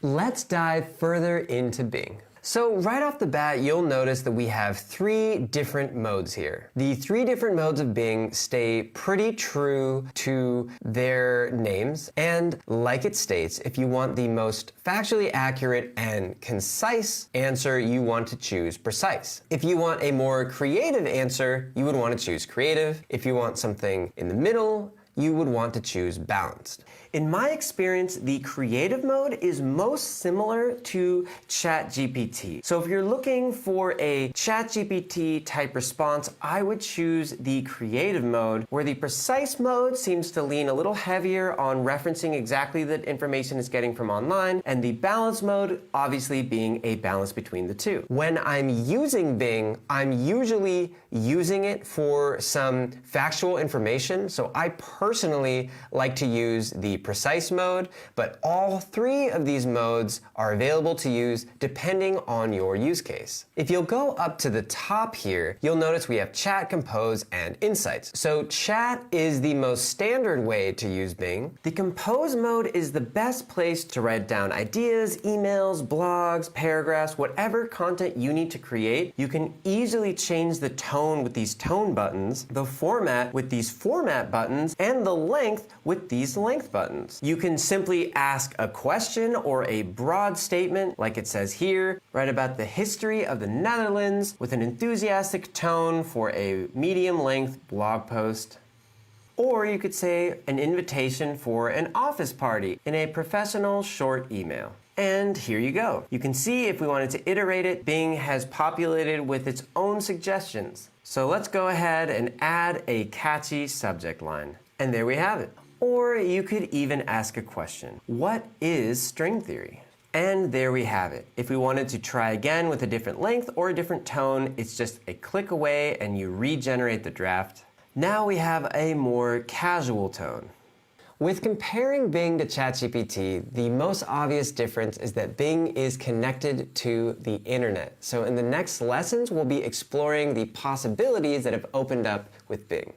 Let's dive further into Bing. So right off the bat, you'll notice that we have 3 different modes here. The 3 different modes of Bing stay pretty true to their names, and like it states, if you want the most factually accurate and concise answer, you want to choose precise. If you want a more creative answer, you would want to choose creative. If you want something in the middle, you would want to choose balanced. In my experience, the creative mode is most similar to ChatGPT. So if you're looking for a ChatGPT type response, I would choose the creative mode, where the precise mode seems to lean a little heavier on referencing exactly the information it's getting from online, and the balanced mode obviously being a balance between the two. When I'm using Bing, I'm usually using it for some factual information, so I personally like to use the precise mode, but all 3 of these modes are available to use depending on your use case. If you'll go up to the top here, you'll notice we have Chat, Compose, and Insights. So Chat is the most standard way to use Bing. The Compose mode is the best place to write down ideas, emails, blogs, paragraphs, whatever content you need to create. You can easily change the tone with these tone buttons, the format with these format buttons, and the length with these length buttons. You can simply ask a question or a broad statement, like it says here, write about the history of the Netherlands with an enthusiastic tone for a medium-length blog post. Or you could say an invitation for an office party in a professional short email. And here you go. You can see if we wanted to iterate it, Bing has populated with its own suggestions. So let's go ahead and add a catchy subject line. And there we have it. Or you could even ask a question. What is string theory? And there we have it. If we wanted to try again with a different length or a different tone, it's just a click away and you regenerate the draft. Now we have a more casual tone. With comparing Bing to ChatGPT, the most obvious difference is that Bing is connected to the internet. So in the next lessons, we'll be exploring the possibilities that have opened up with Bing.